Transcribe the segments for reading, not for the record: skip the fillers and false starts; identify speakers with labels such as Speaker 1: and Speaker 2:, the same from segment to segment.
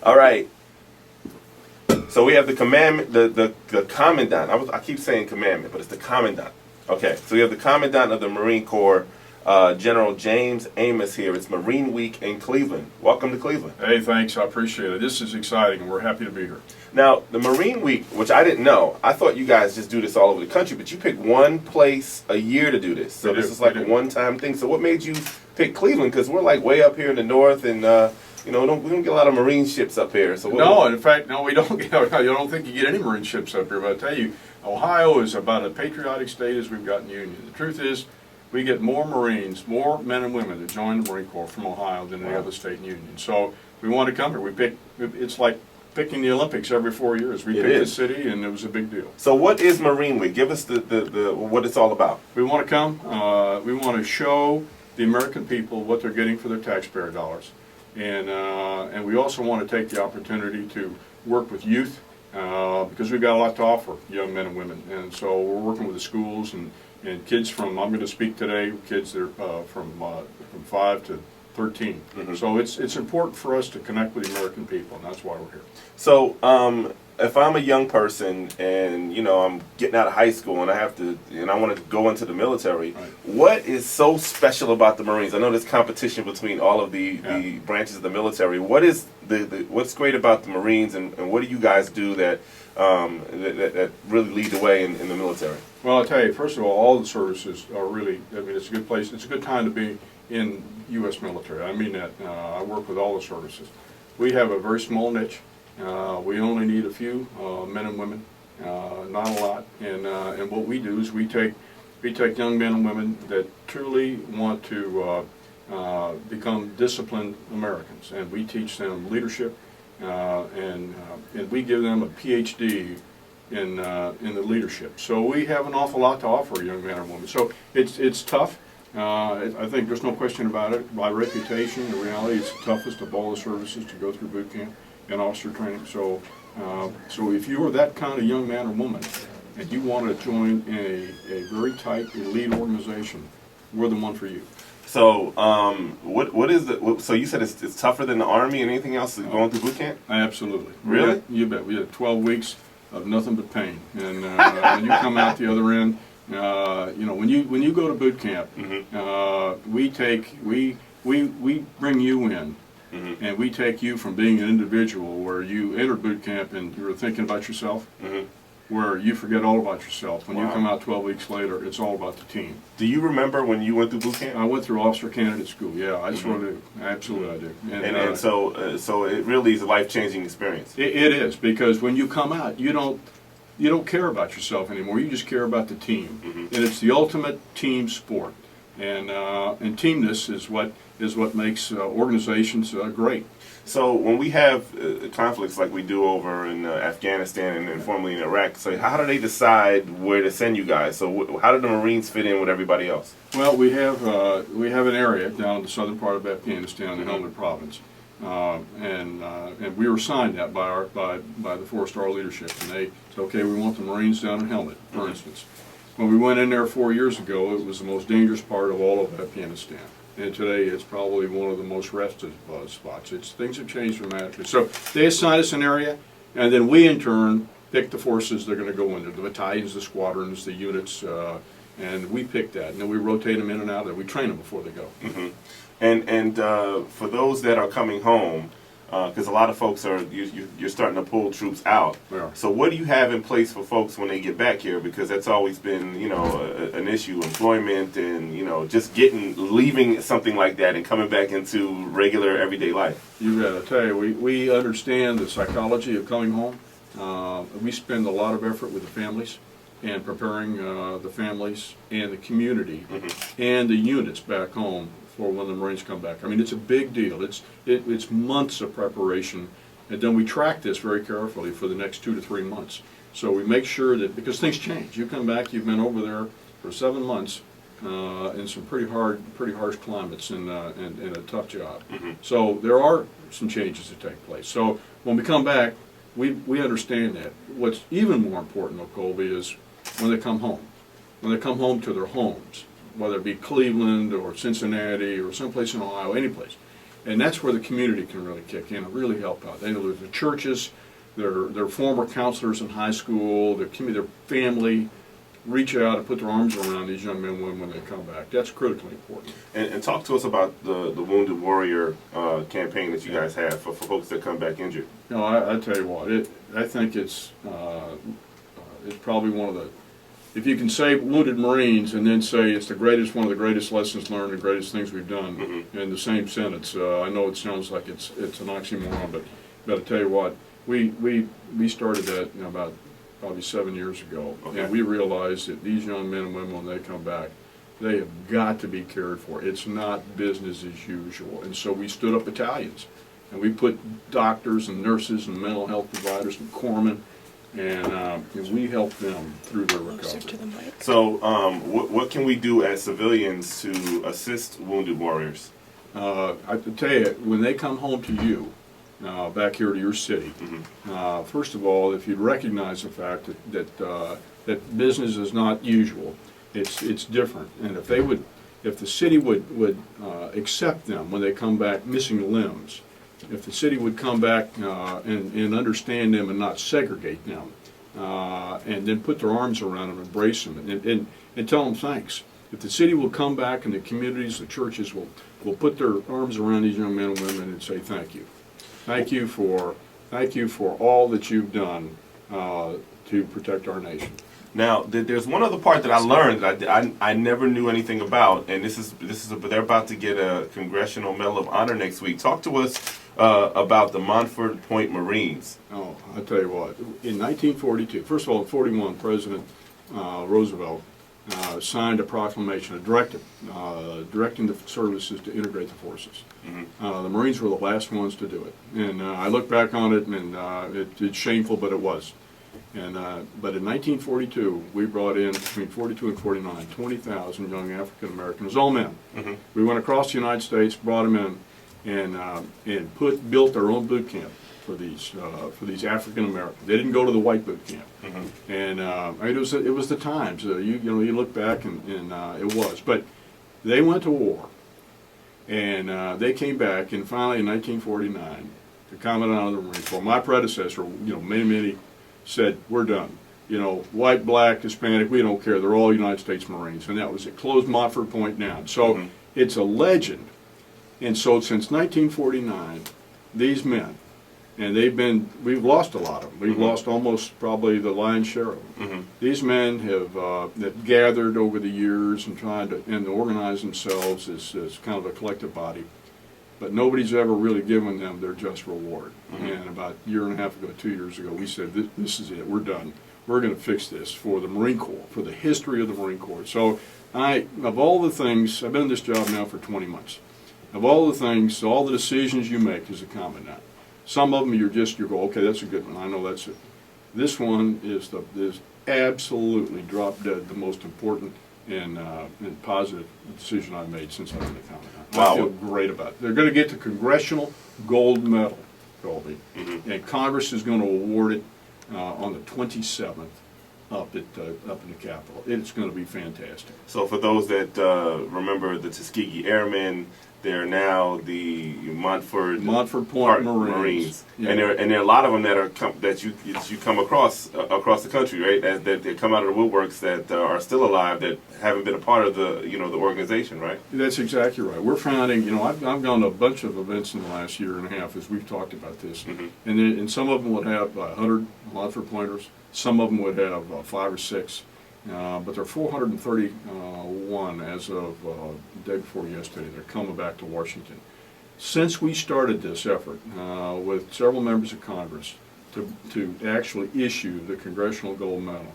Speaker 1: All right. So we have the commandment, the commandant. I keep saying commandment, but it's the commandant. Okay. So we have the commandant of the Marine Corps, General James Amos here. It's Marine Week in Cleveland. Welcome to Cleveland.
Speaker 2: Hey, thanks. I appreciate it. This is exciting, and we're happy to be here.
Speaker 1: Now, the Marine Week, which I didn't know, I thought you guys just do this all over the country, but you pick one place a year to do this. So this is like a one-time thing. So what made you pick Cleveland? Because we're like way up here in the north, and we don't get a lot of Marine ships up here. So
Speaker 2: no, in fact, no, we don't. I don't think you get any Marine ships up here. But I tell you, Ohio is about as patriotic state as we've got in the Union. The truth is, we get more Marines, more men and women that join the Marine Corps from Ohio than any other state in the Union. So we want to come here. It's like picking the Olympics every 4 years. We picked the city, and it was a big deal.
Speaker 1: So what is Marine Week? Give us the what it's all about.
Speaker 2: We want to come. We want to show the American people what they're getting for their taxpayer dollars, and we also want to take the opportunity to work with youth because we've got a lot to offer young men and women, and so we're working with the schools and kids from. I'm going to speak today. Kids that are from 5 to 13. Mm-hmm. So it's important for us to connect with the American people, and that's why we're here.
Speaker 1: So if I'm a young person and I'm getting out of high school and I want to go into the military, right, what is so special about the Marines? I know there's competition between all of the branches of the military. What is what's great about the Marines, and what do you guys do that really lead the way in the military?
Speaker 2: Well, I'll tell you, first of all the services are really, it's a good place. It's a good time to be in U.S. military. I mean that. I work with all the services. We have a very small niche. We only need a few men and women, not a lot. And what we do is we take young men and women that truly want to become disciplined Americans, and we teach them leadership, and we give them a PhD in the leadership. So we have an awful lot to offer young men and women. So it's tough. I think there's no question about it. By reputation, the reality, it's the toughest of all the services to go through boot camp and officer training. So if you are that kind of young man or woman and you want to join a very tight elite organization, we're the one for you.
Speaker 1: So what is it? So you said it's tougher than the Army and anything else going through boot camp?
Speaker 2: Absolutely.
Speaker 1: Really?
Speaker 2: You bet. We had 12 weeks of nothing but pain, and when you come out the other end, when you go to boot camp, mm-hmm, we bring you in, mm-hmm, and we take you from being an individual where you entered boot camp and you were thinking about yourself, mm-hmm, where you forget all about yourself. When you come out 12 weeks later, it's all about the team.
Speaker 1: Do you remember when you went through boot camp?
Speaker 2: I went through officer candidate school. Yeah, I sort of do. Absolutely, I do.
Speaker 1: And so it really is a life-changing experience.
Speaker 2: It is, because when you come out, you don't care about yourself anymore. You just care about the team, mm-hmm, and it's the ultimate team sport. And teamness is what makes organizations great.
Speaker 1: So when we have conflicts like we do over in Afghanistan and formerly in Iraq, so how do they decide where to send you guys? So how do the Marines fit in with everybody else?
Speaker 2: Well, we have an area down in the southern part of Afghanistan, the Helmand Province, and we were assigned that by the 4-star leadership, and they said, okay, we want the Marines down in Helmand, for mm-hmm instance. When we went in there 4 years ago, it was the most dangerous part of all of Afghanistan. And today it's probably one of the most rested spots. Things have changed dramatically. So they assign us an area, and then we in turn pick the forces they're going to go into, the battalions, the squadrons, the units, and we pick that. And then we rotate them in and out, and we train them before they go.
Speaker 1: Mm-hmm. And for those that are coming home, because a lot of folks you're starting to pull troops out.
Speaker 2: Yeah.
Speaker 1: So what do you have in place for folks when they get back here? Because that's always been an issue, employment, and just leaving something like that and coming back into regular everyday life.
Speaker 2: You bet. I tell you, we understand the psychology of coming home. We spend a lot of effort with the families and preparing the families and the community, mm-hmm, and the units back home for when the Marines come back. I mean, it's a big deal. It's months of preparation, and then we track this very carefully for the next 2 to 3 months. So we make sure that, because things change. You come back, you've been over there for 7 months in some pretty harsh climates and a tough job. Mm-hmm. So there are some changes that take place. So when we come back, we understand that. What's even more important, though, Colby, is when they come home. When they come home to their homes, whether it be Cleveland or Cincinnati or someplace in Ohio, any place, And that's where the community can really kick in and really help out. They know the churches, their former counselors in high school, their family, reach out and put their arms around these young men and women when they come back. That's critically important.
Speaker 1: And talk to us about the Wounded Warrior campaign that you guys have for folks that come back injured.
Speaker 2: No, I tell you what, I think it's probably one of the, if you can say Wounded Marines and then say it's one of the greatest lessons learned, the greatest things we've done in the same sentence. I know it sounds like it's an oxymoron, but I tell you what, we started that about probably 7 years ago, and we realized that these young men and women, when they come back, they have got to be cared for. It's not business as usual, and so we stood up battalions, and we put doctors and nurses and mental health providers and corpsmen, and we helped them through their recovery.
Speaker 1: So what can we do as civilians to assist Wounded Warriors?
Speaker 2: I tell you, when they come home to you, back here to your city, first of all, if you'd recognize the fact that business is not usual, it's different, and if the city would accept them when they come back missing limbs, if the city would come back and understand them and not segregate them, and then put their arms around them, embrace them, and tell them thanks. If the city will come back and the communities, the churches will put their arms around these young men and women and say thank you. Thank you for all that you've done to protect our nation.
Speaker 1: Now, there's one other part that I learned that I never knew anything about, and they're about to get a Congressional Medal of Honor next week. Talk to us about the Montford Point Marines.
Speaker 2: Oh, I'll tell you what. In 1942, first of all, in 41, President Roosevelt signed a proclamation, a directive, directing the services to integrate the forces. The Marines were the last ones to do it. And I look back on it, and it's shameful, but it was. And but in 1942, we brought in, between 42 and 49, 20,000 young African Americans, all men. We went across the United States, brought them in, and built our own boot camp for these African Americans. They didn't go to the white boot camp, and it was the times. You look back and it was, but they went to war, and they came back, and finally in 1949, the Commandant of the Marine Corps, my predecessor, many said, we're done. White, black, Hispanic, we don't care. They're all United States Marines, and that was it. Closed Montford Point down. So it's a legend, and so since 1949, these men. And we've lost a lot of them. We've lost almost probably the lion's share of them. These men have gathered over the years and tried to organize themselves as kind of a collective body. But nobody's ever really given them their just reward. And about a year and a half ago, 2 years ago, we said, this is it, we're done. We're going to fix this for the Marine Corps, for the history of the Marine Corps. So of all the things, I've been in this job now for 20 months. Of all the things, all the decisions you make as a commandant, some of them you go, okay, that's a good one. I know that's it. This one is absolutely drop dead the most important and positive decision I've made since I've been a commandant.
Speaker 1: Wow.
Speaker 2: I feel great about it. They're going to get the Congressional Gold Medal, Colby, and Congress is going to award it on the 27th up in the Capitol. It's going to be fantastic.
Speaker 1: So for those that remember the Tuskegee Airmen, they're now the Montford
Speaker 2: Point Marines. Yeah.
Speaker 1: And there are a lot of them that you come across the country, right? That come out of the woodworks that are still alive, that haven't been a part of the the organization, right?
Speaker 2: That's exactly right. We're finding, I've gone to a bunch of events in the last year and a half as we've talked about this, and some of them would have 100 Montford Pointers. Some of them would have 5 or 6. But there are 431 as of the day before yesterday. They're coming back to Washington. Since we started this effort with several members of Congress to actually issue the Congressional Gold Medal,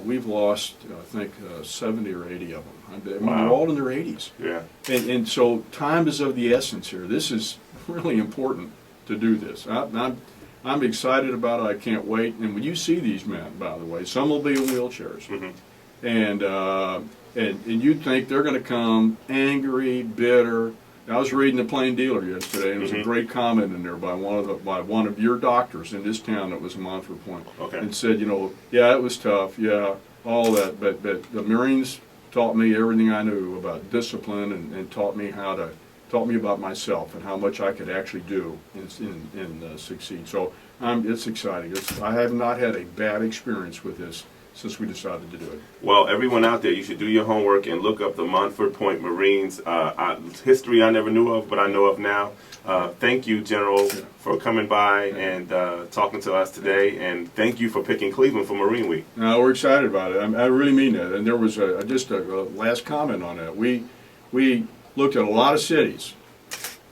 Speaker 2: we've lost, I think, 70 or 80 of them. They're all in their 80s. Yeah. And so time is of the essence here. This is really important to do this. I'm excited about it. I can't wait. And when you see these men, by the way, some will be in wheelchairs, and you'd think they're going to come angry, bitter. I was reading the Plain Dealer yesterday, and there was a great comment in there by one of your doctors in this town that was in Montford Point, and said, yeah, it was tough, yeah, all that, but the Marines taught me everything I knew about discipline and taught me how to taught me about myself and how much I could actually do and succeed. So it's exciting. I have not had a bad experience with this since we decided to do it.
Speaker 1: Well, everyone out there, you should do your homework and look up the Montford Point Marines. History I never knew of, but I know of now. Thank you, General, for coming by and talking to us today, and thank you for picking Cleveland for Marine Week.
Speaker 2: No, we're excited about it. I really mean that. And there was just a last comment on that. We looked at a lot of cities,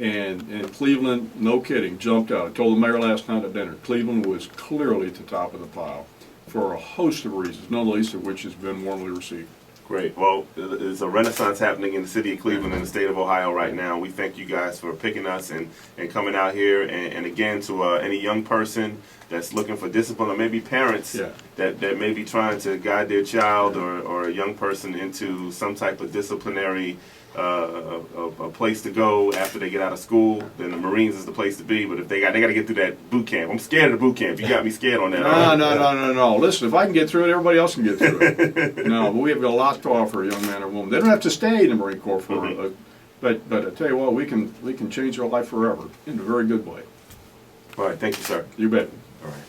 Speaker 2: and Cleveland, no kidding, jumped out. I told the mayor last night at dinner, Cleveland was clearly at the top of the pile for a host of reasons, not the least of which has been warmly received.
Speaker 1: Great. Well, there's a renaissance happening in the city of Cleveland and the state of Ohio right now. We thank you guys for picking us and coming out here. And again, to any young person that's looking for discipline, or maybe parents that may be trying to guide their child or a young person into some type of disciplinary a place to go after they get out of school, then the Marines is the place to be. But if they got to get through that boot camp. I'm scared of the boot camp. You got me scared on that.
Speaker 2: No. Listen, if I can get through it, everybody else can get through it. No, but we have got a lot to offer a young man or woman. They don't have to stay in the Marine Corps for but I tell you what, we can change their life forever in a very good way.
Speaker 1: All right, thank you, sir.
Speaker 2: You bet.
Speaker 1: All right.